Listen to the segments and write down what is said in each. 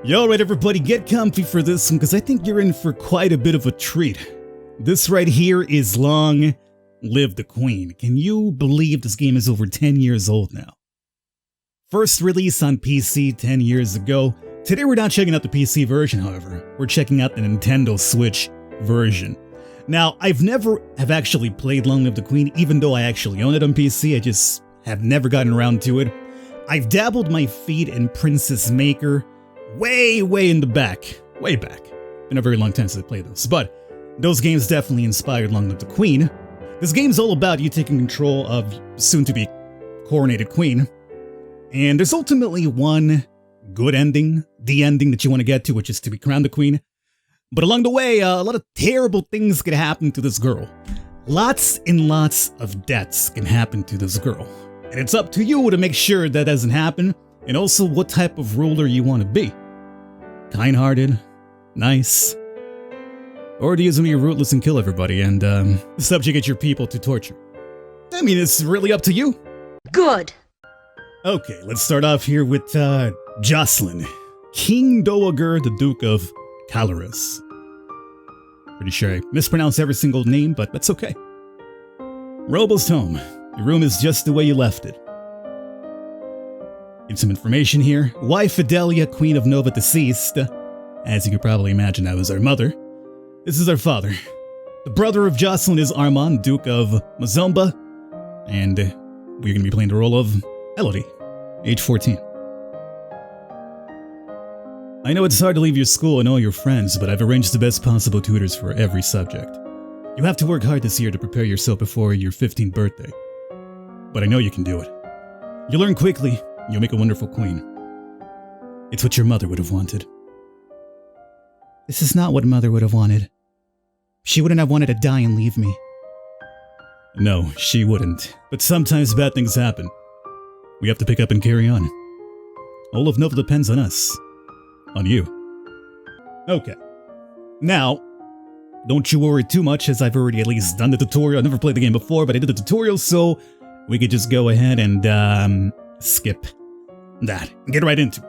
Yo, alright everybody, get comfy for this one because I think you're in for quite a bit of a treat. This right here is Long Live the Queen. Can you believe this game is over 10 years old now? First release on PC 10 years ago. Today we're not checking out the PC version, however. We're checking out the Nintendo Switch version. Now, I've never actually played Long Live the Queen, even though I actually own it on PC. I just have never gotten around to it. I've dabbled my feet in Princess Maker way in the back. Way back. Been a very long time since I played those, but those games definitely inspired Long Live the Queen. This game's all about you taking control of soon-to-be coronated queen, and there's ultimately one good ending, the ending that you want to get to, which is to be crowned the queen. But along the way, a lot of terrible things can happen to this girl. Lots and lots of deaths can happen to this girl. And it's up to you to make sure that doesn't happen, and also what type of ruler you want to be. Kind-hearted, nice, or do you just be ruthless and kill everybody and subjugate your people to torture? I mean, it's really up to you. Good. Okay, let's start off here with Jocelyn, King Dowager, the Duke of Caloris. Pretty sure I mispronounced every single name, but that's okay. Robo's home. Your room is just the way you left it. Give some information here. Wife Fidelia, Queen of Nova deceased. As you could probably imagine, that was our mother. This is our father. The brother of Jocelyn is Armand, Duke of Mazomba. And we're going to be playing the role of Elodie, age 14. I know it's hard to leave your school and all your friends, but I've arranged the best possible tutors for every subject. You have to work hard this year to prepare yourself before your 15th birthday. But I know you can do it. You'll learn quickly. You'll make a wonderful queen. It's what your mother would have wanted. This is not what Mother would have wanted. She wouldn't have wanted to die and leave me. No, she wouldn't. But sometimes bad things happen. We have to pick up and carry on. All of Nova depends on us. On you. Okay. Now, don't you worry too much, as I've already at least done the tutorial. I've never played the game before, but I did the tutorial, so we could just go ahead and skip that and get right into it.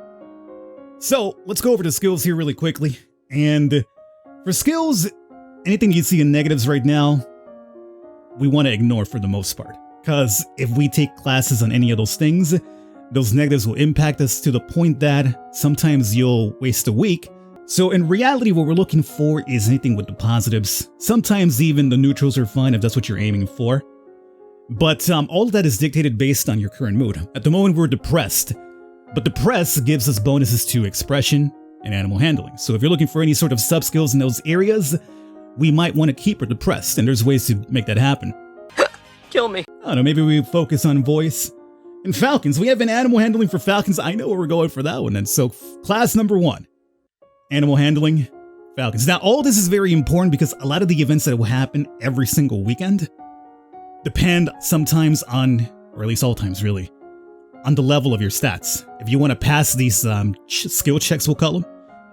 So let's go over the skills here really quickly. And for skills, anything you see in negatives right now, we want to ignore for the most part. Because if we take classes on any of those things, those negatives will impact us to the point that sometimes you'll waste a week. So in reality, what we're looking for is anything with the positives. Sometimes even the neutrals are fine if that's what you're aiming for. But all of that is dictated based on your current mood. At the moment, we're depressed. But depressed gives us bonuses to expression and animal handling. So if you're looking for any sort of sub-skills in those areas, we might want to keep her depressed, and there's ways to make that happen. Kill me. I don't know, maybe we focus on voice. And Falcons, we have an animal handling for Falcons. I know where we're going for that one then. So class number 1, animal handling, Falcons. Now all this is very important because a lot of the events that will happen every single weekend depend sometimes on, or at least all times really, on the level of your stats. If you want to pass these skill checks, we'll call them,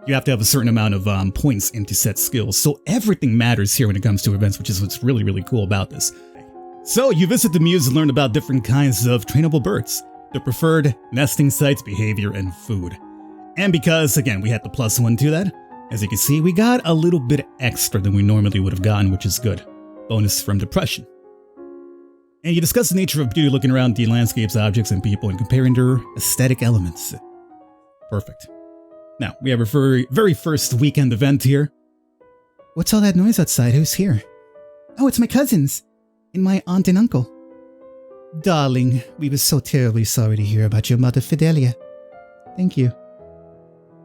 you have to have a certain amount of points into set skills. So everything matters here when it comes to events, which is what's really cool about this. So you visit the muse and learn about different kinds of trainable birds, their preferred nesting sites, behavior, and food. And because, again, we had the +1 to that, as you can see, we got a little bit extra than we normally would have gotten, which is good. Bonus from depression. And you discuss the nature of beauty looking around the landscapes, objects, and people and comparing their aesthetic elements. Perfect. Now, we have our very first weekend event here. What's all that noise outside? Who's here? Oh, it's my cousins. And my aunt and uncle. Darling, we were so terribly sorry to hear about your mother, Fidelia. Thank you.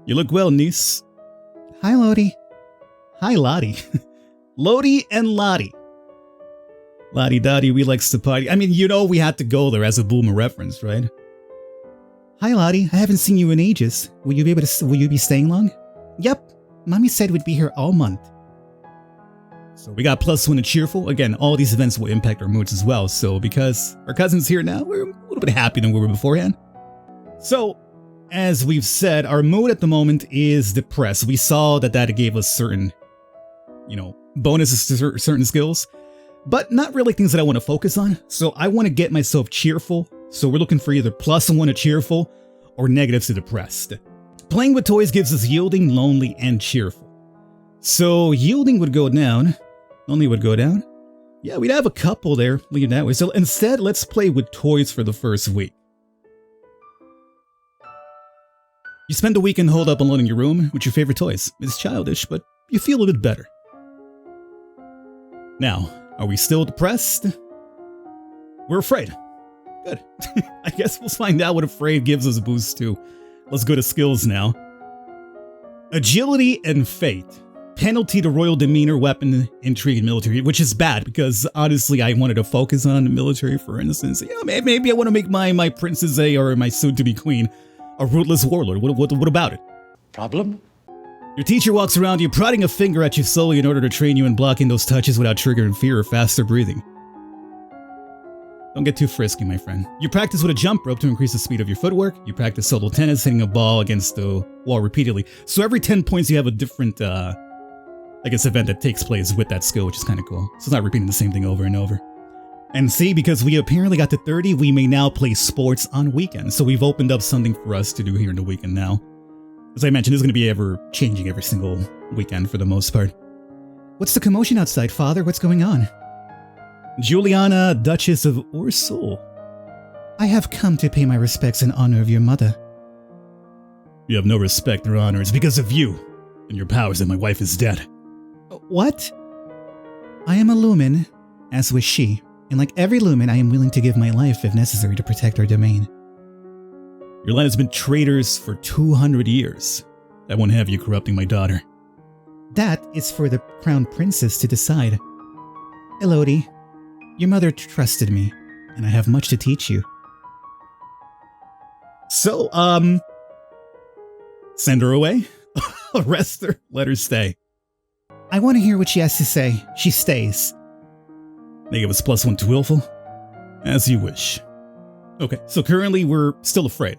You look well, niece. Hi, Lottie. Hi, Lottie. Lottie and Lottie. Lottie Dottie, we likes to party. I mean, you know we had to go there as a Boomer reference, right? Hi, Lottie. I haven't seen you in ages. Will you be staying long? Yep. Mommy said we'd be here all month. So we got +1 to cheerful. Again, all these events will impact our moods as well. So because our cousin's here now, we're a little bit happier than we were beforehand. So, as we've said, our mood at the moment is depressed. We saw that gave us certain, bonuses to certain skills, but not really things that I want to focus on. So I want to get myself cheerful. So we're looking for either +1 to cheerful or negatives to depressed. Playing with toys gives us yielding, lonely, and cheerful. So yielding would go down. Lonely would go down. Yeah, we'd have a couple there, leave that way. So instead, let's play with toys for the first week. You spend the weekend holed up alone in your room with your favorite toys. It's childish, but you feel a bit better. Now, are we still depressed? We're afraid. Good. I guess we'll find out what afraid gives us a boost to. Let's go to skills now. Agility and fate. Penalty to royal demeanor, weapon, intrigue, and military, which is bad because honestly I wanted to focus on the military, for instance. You know, maybe I want to make my princess or my soon-to-be queen a ruthless warlord. What about it? Problem? Your teacher walks around you prodding a finger at you slowly in order to train you in blocking those touches without triggering fear or faster breathing. Don't get too frisky, my friend. You practice with a jump rope to increase the speed of your footwork. You practice solo tennis, hitting a ball against the wall repeatedly. So every 10 points you have a different I guess event that takes place with that skill, which is kind of cool. So it's not repeating the same thing over and over. And see, because we apparently got to 30, we may now play sports on weekends. So we've opened up something for us to do here in the weekend now. As I mentioned, it's going to be ever changing every single weekend for the most part. What's the commotion outside, Father? What's going on? Juliana, Duchess of Ursul. I have come to pay my respects in honor of your mother. You have no respect or honor. It's because of you and your powers that my wife is dead. What? I am a lumen, as was she, and like every lumen, I am willing to give my life if necessary to protect our domain. Your line has been traitors for 200 years. I won't have you corrupting my daughter. That is for the crown princess to decide. Elodie, your mother trusted me, and I have much to teach you. So, send her away? Arrest her? Let her stay. I want to hear what she has to say. She stays. They give us +1 to willful? As you wish. Okay, so currently we're still afraid.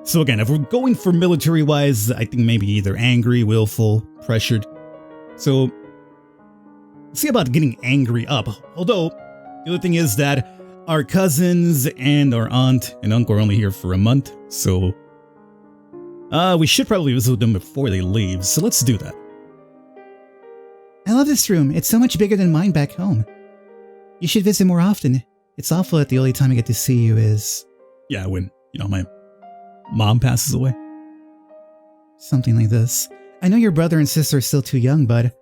So again, if we're going for military-wise, I think maybe either angry, willful, pressured. So, let's see about getting angry up. Although, the other thing is that our cousins and our aunt and uncle are only here for a month, so we should probably visit them before they leave, so let's do that. I love this room. It's so much bigger than mine back home. You should visit more often. It's awful that the only time I get to see you is... Yeah, when, my mom passes away. Something like this. I know your brother and sister are still too young, but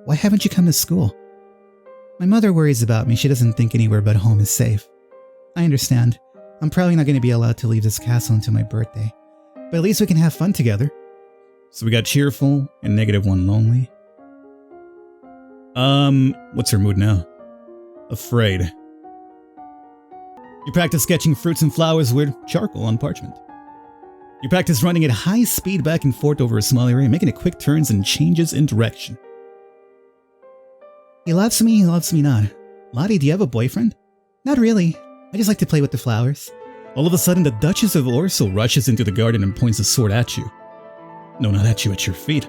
why haven't you come to school? My mother worries about me. She doesn't think anywhere but home is safe. I understand. I'm probably not going to be allowed to leave this castle until my birthday. But at least we can have fun together. So we got cheerful and -1 lonely. What's her mood now? Afraid. You practice sketching fruits and flowers with charcoal on parchment. You practice running at high speed back and forth over a small area, making it quick turns and changes in direction. He loves me not. Lottie, do you have a boyfriend? Not really. I just like to play with the flowers. All of a sudden, the Duchess of Ursul rushes into the garden and points a sword at you. No, not at you, at your feet.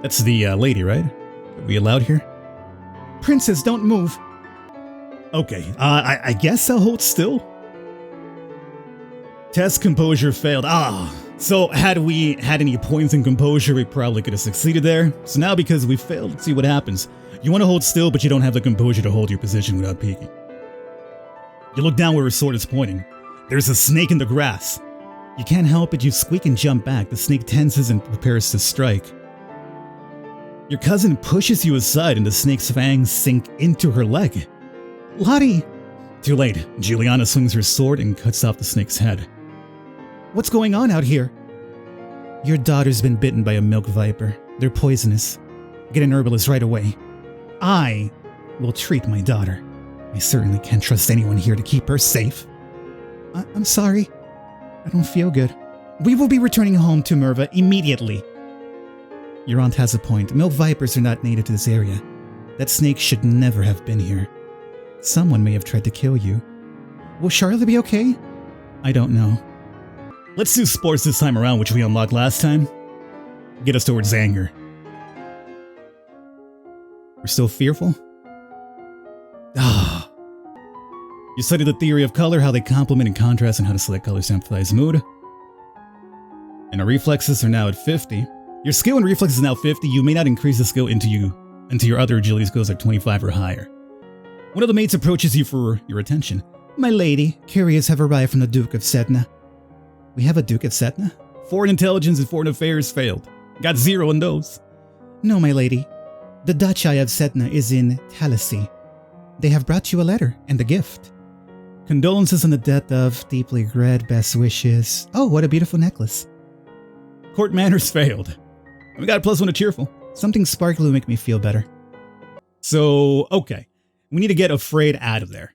That's the lady, right? Are we allowed here? Princess, don't move. Okay, I guess I'll hold still. Test composure failed. So had we had any points in composure, we probably could have succeeded there. So now because we failed, let's see what happens. You want to hold still, but you don't have the composure to hold your position without peeking. You look down where her sword is pointing. There's a snake in the grass. You can't help it, you squeak and jump back. The snake tenses and prepares to strike. Your cousin pushes you aside and the snake's fangs sink into her leg. Lottie! Too late. Juliana swings her sword and cuts off the snake's head. What's going on out here? Your daughter's been bitten by a milk viper. They're poisonous. Get an herbalist right away. I will treat my daughter. I certainly can't trust anyone here to keep her safe. I'm sorry. I don't feel good. We will be returning home to Merva immediately. Your aunt has a point. Milk vipers are not native to this area. That snake should never have been here. Someone may have tried to kill you. Will Charlotte be okay? I don't know. Let's do sports this time around, which we unlocked last time. Get us towards anger. We're still fearful? You studied the theory of color, how they complement and contrast, and how to select colors to emphasize mood. And our reflexes are now at 50. Your skill and reflexes is now 50. You may not increase the skill until your other agility skills are 25 or higher. One of the mates approaches you for your attention. My lady, couriers have arrived from the Duke of Setna. We have a Duke of Setna? Foreign intelligence and foreign affairs failed. Got 0 in those. No, my lady. The Duchy of Setna is in Talasy. They have brought you a letter and a gift. Condolences on the death of deeply regret, best wishes. Oh, what a beautiful necklace. Court manners failed. We got a +1 to cheerful. Something sparkly will make me feel better. So, okay. We need to get afraid out of there.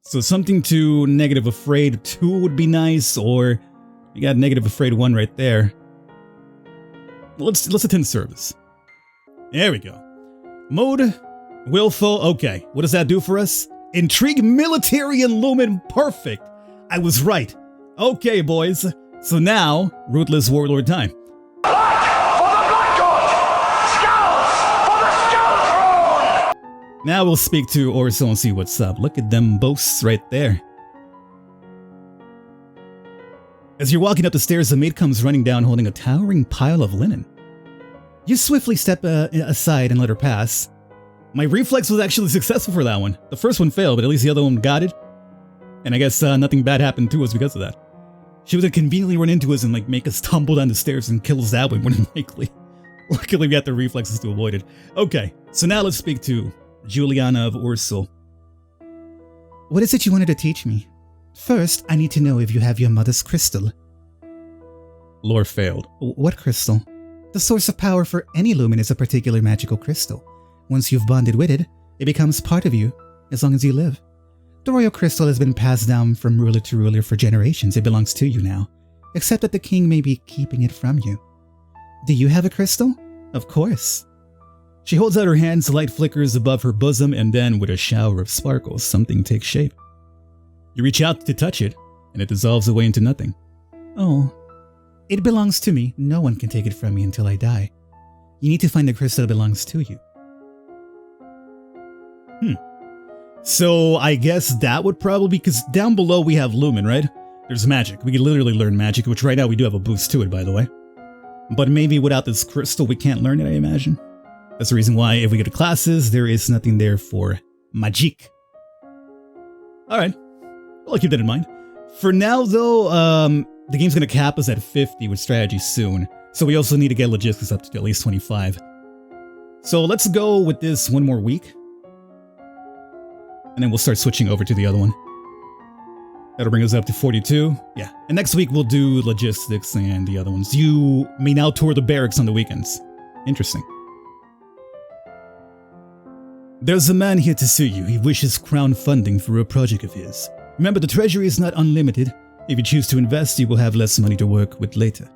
So something to negative afraid 2 would be nice, or you got negative afraid 1 right there. Let's attend service. There we go. Mode, willful, okay. What does that do for us? Intrigue, military, and lumen, perfect. I was right. Okay, boys. So now, Ruthless Warlord time. Now we'll speak to Orso and see what's up. Look at them boasts right there. As you're walking up the stairs, a maid comes running down holding a towering pile of linen. You swiftly step aside and let her pass. My reflex was actually successful for that one. The first one failed, but at least the other one got it. And I guess nothing bad happened to us because of that. She would have conveniently run into us and make us tumble down the stairs and kill us that way, more than likely. Luckily we got the reflexes to avoid it. Okay, so now let's speak to Juliana of Ursul. What is it you wanted to teach me? First, I need to know if you have your mother's crystal. Lore failed. What crystal? The source of power for any lumen is a particular magical crystal. Once you've bonded with it, it becomes part of you, as long as you live. The royal crystal has been passed down from ruler to ruler for generations. It belongs to you now, except that the king may be keeping it from you. Do you have a crystal? Of course. She holds out her hands, the light flickers above her bosom, and then, with a shower of sparkles, something takes shape. You reach out to touch it, and it dissolves away into nothing. Oh. It belongs to me. No one can take it from me until I die. You need to find the crystal that belongs to you. So I guess that would probably be, because down below we have Lumen, right? There's magic. We can literally learn magic, which right now we do have a boost to it, by the way. But maybe without this crystal we can't learn it, I imagine. That's the reason why if we go to classes, there is nothing there for magic. Alright, well, I'll keep that in mind. For now though, the game's going to cap us at 50 with strategy soon. So we also need to get logistics up to at least 25. So let's go with this one more week. And then we'll start switching over to the other one. That'll bring us up to 42. Yeah, and next week we'll do logistics and the other ones. You may now tour the barracks on the weekends. Interesting. There's a man here to see you. He wishes crown funding for a project of his. Remember, the treasury is not unlimited. If you choose to invest, you will have less money to work with later.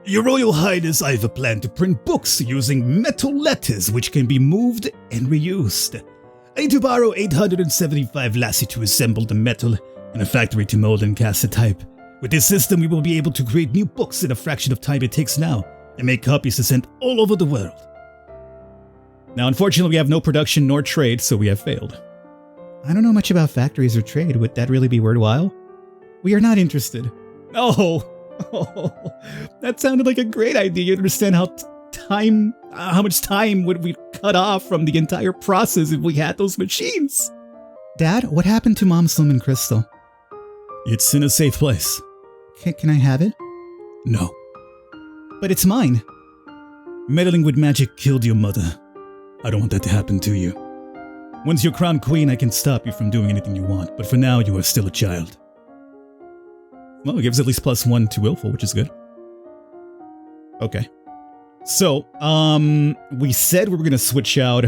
Your Royal Highness, I have a plan to print books using metal letters which can be moved and reused. I need to borrow 875 lassie to assemble the metal and a factory to mold and cast the type. With this system, we will be able to create new books in a fraction of time it takes now and make copies to send all over the world. Now, unfortunately, we have no production nor trade, so we have failed. I don't know much about factories or trade. Would that really be worthwhile? We are not interested. Oh, that sounded like a great idea. You understand how much time would we cut off from the entire process if we had those machines? Dad, what happened to Mom's lumen crystal? It's in a safe place. Can I have it? No. But it's mine. Meddling with magic killed your mother. I don't want that to happen to you. Once you're crowned queen, I can stop you from doing anything you want, but for now, you are still a child. Well, it gives at least +1 to willful, which is good. Okay. So, we said we were gonna switch out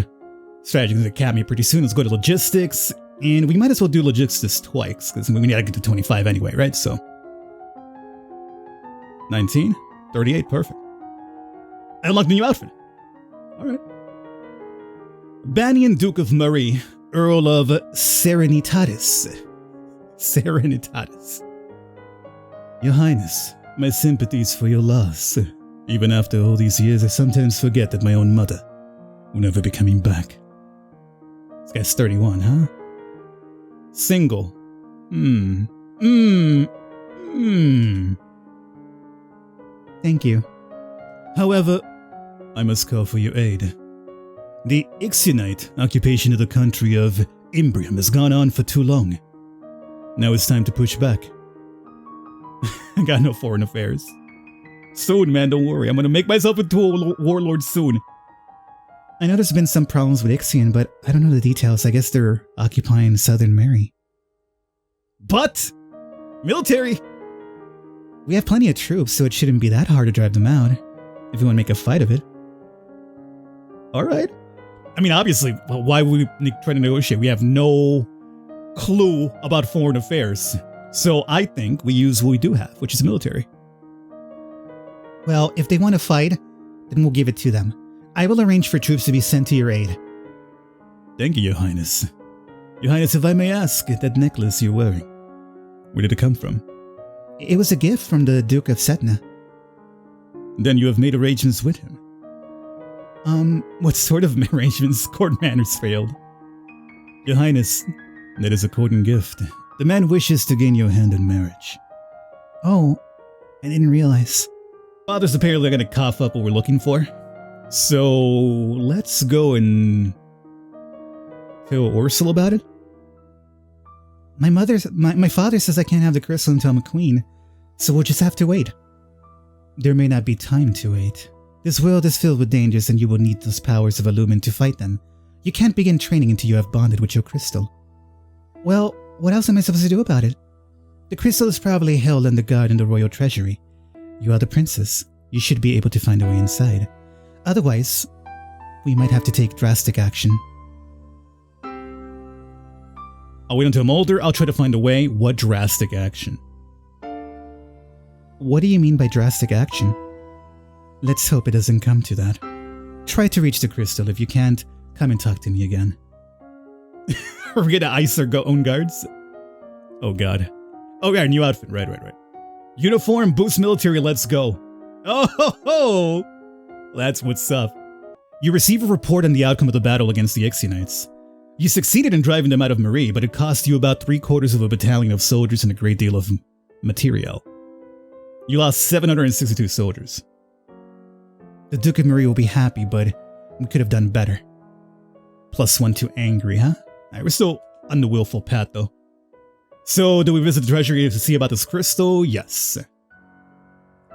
strategy to the academy pretty soon. Let's go to logistics, and we might as well do logistics twice, because we need to get to 25 anyway, right? So, 19, 38, perfect. I unlocked the new outfit. Alright. Banian Duke of Murray, Earl of Serenitatis. Serenitatis. Your Highness, my sympathies for your loss. Even after all these years, I sometimes forget that my own mother will never be coming back. This guy's 31, huh? Single. Thank you. However, I must call for your aid. The Ixionite occupation of the country of Imbrium has gone on for too long. Now it's time to push back. I got no foreign affairs. Soon, man, don't worry. I'm gonna make myself into a warlord soon. I know there's been some problems with Ixion, but I don't know the details. I guess they're occupying Southern Mary. But! Military! We have plenty of troops, so it shouldn't be that hard to drive them out, if you want to make a fight of it. Alright. I mean, obviously, why would we try to negotiate? We have no clue about foreign affairs. So I think we use what we do have, which is military. Well, if they want to fight, then we'll give it to them. I will arrange for troops to be sent to your aid. Thank you, Your Highness. Your Highness, if I may ask, that necklace you're wearing, where did it come from? It was a gift from the Duke of Setna. Then you have made arrangements with him. What sort of arrangements? Court manners failed. Your Highness, that is a courting gift. The man wishes to gain your hand in marriage. Oh, I didn't realize. Father's apparently going to cough up what we're looking for. So, let's go and tell Ursula about it. My father says I can't have the crystal until I'm a queen, so we'll just have to wait. There may not be time to wait. This world is filled with dangers and you will need those powers of Illumin to fight them. You can't begin training until you have bonded with your crystal. Well, what else am I supposed to do about it? The crystal is probably held under guard in the royal treasury. You are the princess. You should be able to find a way inside. Otherwise, we might have to take drastic action. I'll wait until I'm older. I'll try to find a way. What drastic action? What do you mean by drastic action? Let's hope it doesn't come to that. Try to reach the crystal. If you can't, come and talk to me again. We're gonna ice our own guards? Oh god. Oh yeah, new outfit. Right. Uniform, boost military, let's go. Oh ho ho! That's what's up. You receive a report on the outcome of the battle against the Ixionites. You succeeded in driving them out of Marie, but it cost you about 3/4 of a battalion of soldiers and a great deal of materiel. You lost 762 soldiers. The Duke of Marie will be happy, but we could have done better. +1 to angry, huh? We're still on the willful path, though. So, do we visit the treasury to see about this crystal? Yes.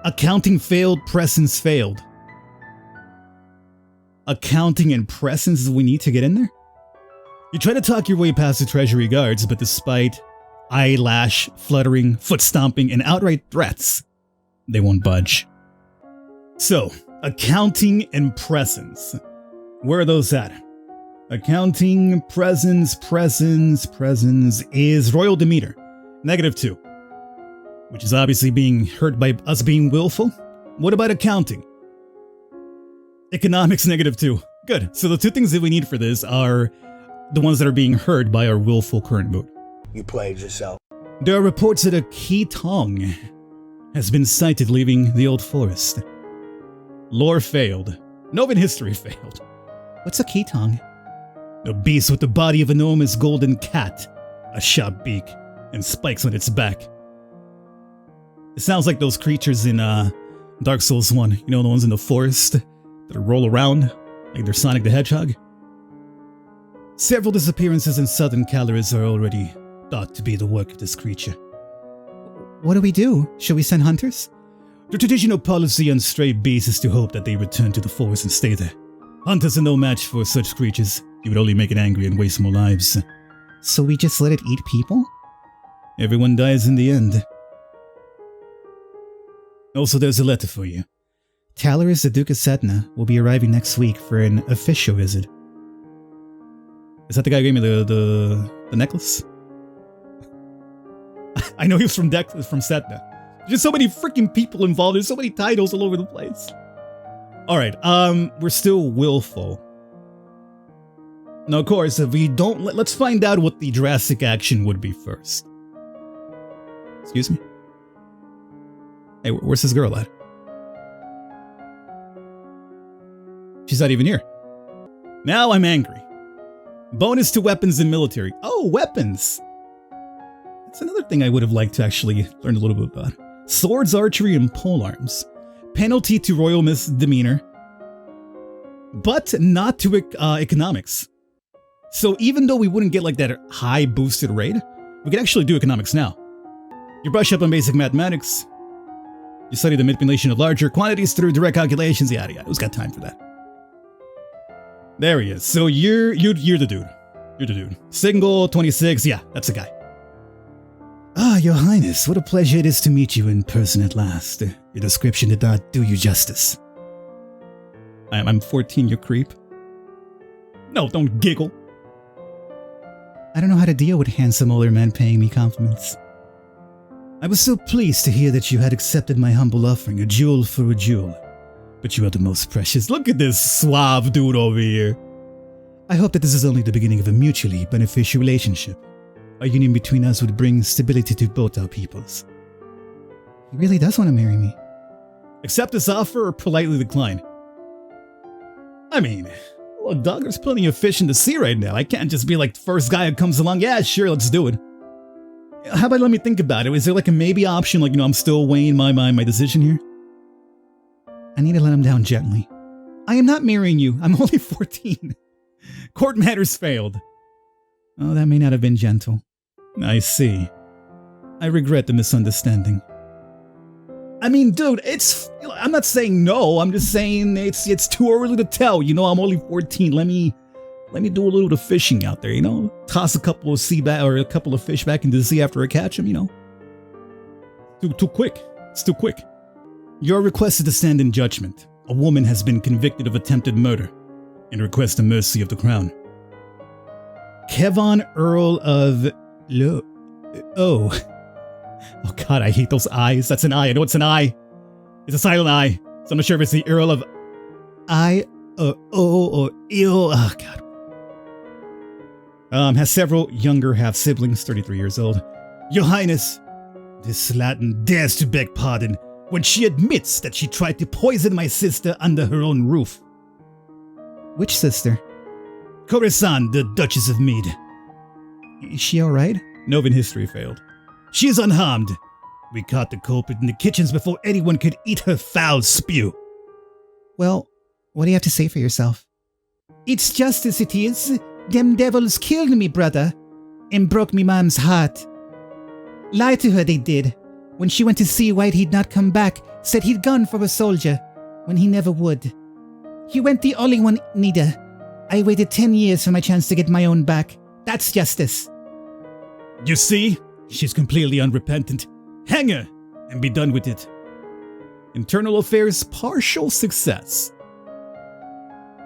Accounting failed, presence failed. Accounting and presence we need to get in there? You try to talk your way past the treasury guards, but despite eyelash fluttering, foot stomping, and outright threats, they won't budge. So, accounting and presence. Where are those at? Accounting, presence is Royal Demeter, -2. Which is obviously being hurt by us being willful. What about accounting? Economics, -2. Good. So the two things that we need for this are the ones that are being hurt by our willful current mood. You played yourself. There are reports that a Keetong has been sighted leaving the old forest. Lore failed. Novan history failed. What's a Keetong? A beast with the body of an enormous golden cat, a sharp beak, and spikes on its back. It sounds like those creatures in Dark Souls 1, you know, the ones in the forest that roll around like they're Sonic the Hedgehog. Several disappearances in southern Caloris are already thought to be the work of this creature. What do we do? Should we send hunters? The traditional policy on stray beasts is to hope that they return to the forest and stay there. Hunters are no match for such creatures. You would only make it angry and waste more lives. So we just let it eat people? Everyone dies in the end. Also, there's a letter for you. Talaris, the Duke of Setna, will be arriving next week for an official visit. Is that the guy who gave me the necklace? I know he was from Setna. There's so many freaking people involved. There's so many titles all over the place. Alright, we're still willful. Now, of course, if we don't... Let's find out what the drastic action would be first. Excuse me? Hey, where's this girl at? She's not even here. Now I'm angry. Bonus to weapons and military. Oh, weapons! That's another thing I would have liked to actually learn a little bit about. Swords, archery, and polearms. penalty to royal misdemeanor, but not to economics. So even though we wouldn't get like that high boosted rate, we could actually do economics now. You brush up on basic mathematics. You study the manipulation of larger quantities through direct calculations, yada yada. Who's got time for that? There he is. So you're the dude. You're the dude. Single, 26, yeah, that's the guy. Ah, Your Highness, what a pleasure it is to meet you in person at last. Your description did not do you justice. I'm 14, you creep. No, don't giggle. I don't know how to deal with handsome older men paying me compliments. I was so pleased to hear that you had accepted my humble offering, a jewel for a jewel. But you are the most precious. Look at this suave dude over here. I hope that this is only the beginning of a mutually beneficial relationship. A union between us would bring stability to both our peoples. He really does want to marry me. Accept this offer or politely decline? I mean, look, dog, there's plenty of fish in the sea right now. I can't just be like the first guy who comes along, yeah, sure, let's do it. How about let me think about it? Is there like a maybe option, like, I'm still weighing my decision here? I need to let him down gently. I am not marrying you. I'm only 14. Court matters failed. Oh, that may not have been gentle. I see. I regret the misunderstanding. I mean, dude, I'm not saying no. I'm just saying it's too early to tell. I'm only 14. Let me do a little bit of fishing out there, Toss a couple of a couple of fish back into the sea after I catch them, Too quick. It's too quick. You're requested to stand in judgment. A woman has been convicted of attempted murder and requests the mercy of the crown. Kevon, Earl of Oh God, I hate those eyes. That's an I. I know it's an I. It's a silent I. So I'm not sure if it's the Earl of I or O or Ill. Oh God. Has several younger half-siblings, 33 years old. Your Highness, this Latin dares to beg pardon when she admits that she tried to poison my sister under her own roof. Which sister? Corisande, the Duchess of Mead. Is she alright? Novan history failed. She is unharmed. We caught the culprit in the kitchens before anyone could eat her foul spew. Well, what do you have to say for yourself? It's justice it is. Them devils killed me, brother, and broke me mom's heart. Lied to her they did. When she went to see why he'd not come back, said he'd gone for a soldier, when he never would. He went the only one neither. I waited 10 years for my chance to get my own back. That's justice. You see? She's completely unrepentant. Hang her and be done with it. Internal affairs, partial success.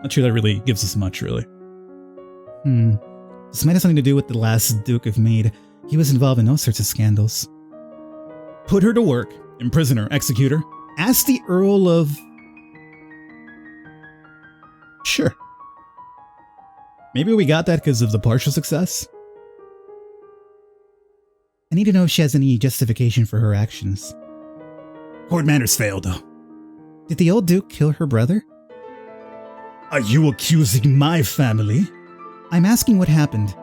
Not sure that really gives us much, really. This might have something to do with the last Duke of Mead. He was involved in all sorts of scandals. Put her to work, imprison her, execute her. Ask the Earl of... Sure. Maybe we got that because of the partial success? I need to know if she has any justification for her actions. Court manners failed, though. Did the old Duke kill her brother? Are you accusing my family? I'm asking what happened.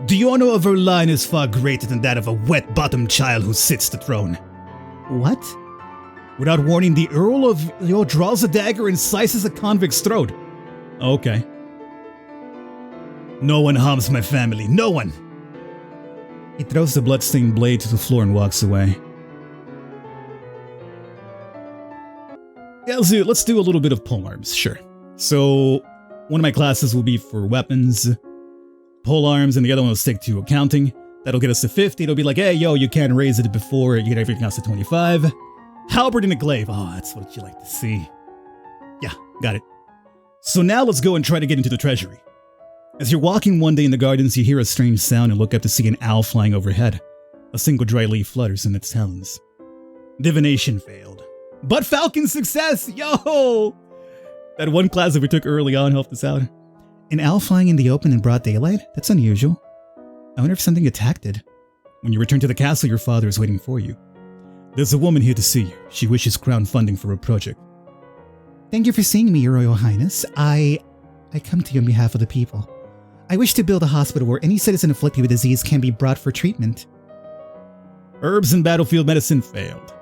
The honor of her line is far greater than that of a wet-bottomed child who sits the throne. What? Without warning, the Earl of draws a dagger and slices a convict's throat. Okay. No one harms my family. No one! He throws the bloodstained blade to the floor and walks away. Yeah, let's do a little bit of polearms, sure. So, one of my classes will be for weapons, polearms, and the other one will stick to accounting. That'll get us to 50. It'll be like, hey, yo, you can't raise it before you get everything else to 25. Halberd and a glaive. Oh, that's what you like to see. Yeah, got it. So now let's go and try to get into the treasury. As you're walking one day in the gardens, you hear a strange sound and look up to see an owl flying overhead. A single dry leaf flutters in its talons. Divination failed. But Falcon success! Yo! That one class that we took early on helped us out. An owl flying in the open in broad daylight? That's unusual. I wonder if something attacked it. When you return to the castle, your father is waiting for you. There's a woman here to see you. She wishes crown funding for a project. Thank you for seeing me, Your Royal Highness. I come to you on behalf of the people. I wish to build a hospital where any citizen afflicted with disease can be brought for treatment. Herbs and battlefield medicine failed.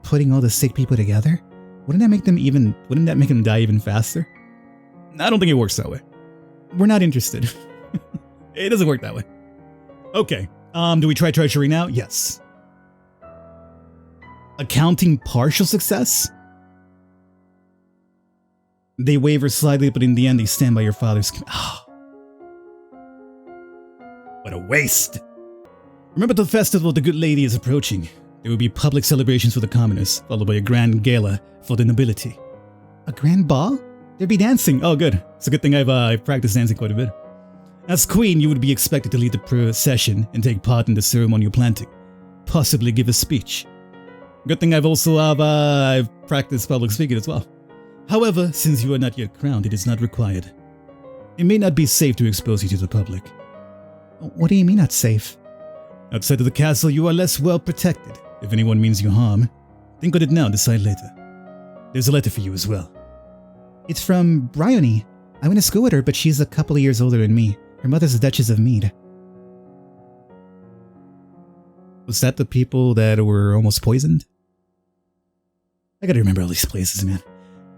Putting all the sick people together? Wouldn't that make them die even faster? I don't think it works that way. We're not interested. It doesn't work that way. Okay. Do we try treachery now? Yes. Accounting partial success? They waver slightly, but in the end they stand by your father's What a waste! Remember the festival the good lady is approaching. There will be public celebrations for the commoners, followed by a grand gala for the nobility. A grand ball? There'd be dancing. Oh, good. It's a good thing I've practiced dancing quite a bit. As queen, you would be expected to lead the procession and take part in the ceremonial planting. Possibly give a speech. Good thing I've practiced public speaking as well. However, since you are not yet crowned, it is not required. It may not be safe to expose you to the public. What do you mean not safe? Outside of the castle, you are less well protected. If anyone means you harm, think on it now, decide later. There's a letter for you as well. It's from Bryony. I went to school with her, but she's a couple of years older than me. Her mother's the Duchess of Mead. Was that the people that were almost poisoned? I gotta remember all these places, man.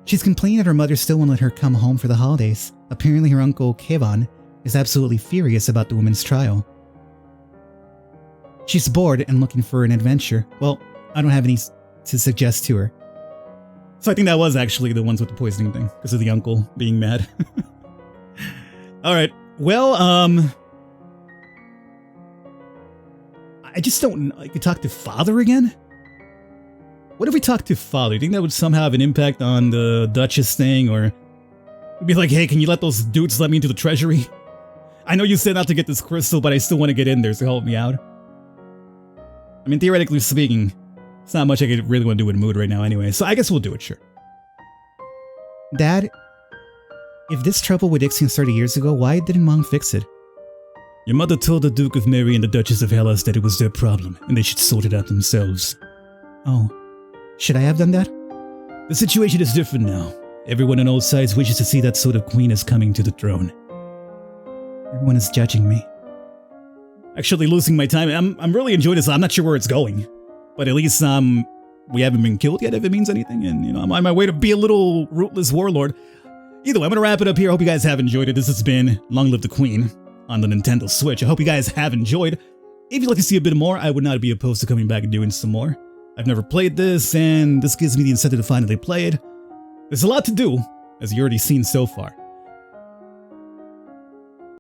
She's complaining that her mother still won't let her come home for the holidays. Apparently her uncle, Kevon, is absolutely furious about the woman's trial. She's bored and looking for an adventure. Well, I don't have any to suggest to her. So I think that was actually the ones with the poisoning thing, because of the uncle being mad. Alright, well, I just don't... I could talk to father again? What if we talk to father? Do you think that would somehow have an impact on the Duchess thing, or... It'd be like, hey, can you let those dudes let me into the treasury? I know you said not to get this crystal, but I still want to get in there, so help me out. I mean, theoretically speaking, it's not much I could really want to do in mood right now anyway, so I guess we'll do it, sure. Dad, if this trouble with Ixion started years ago, why didn't Mom fix it? Your mother told the Duke of Mary and the Duchess of Hellas that it was their problem, and they should sort it out themselves. Oh, should I have done that? The situation is different now. Everyone on all sides wishes to see that sort of queen as coming to the throne. Everyone is judging me. Actually losing my time. I'm really enjoying this. I'm not sure where it's going. But at least we haven't been killed yet, if it means anything. And, you know, I'm on my way to be a little ruthless warlord. Either way, I'm going to wrap it up here. I hope you guys have enjoyed it. This has been Long Live the Queen on the Nintendo Switch. I hope you guys have enjoyed. If you'd like to see a bit more, I would not be opposed to coming back and doing some more. I've never played this, and this gives me the incentive to finally play it. There's a lot to do, as you already seen so far.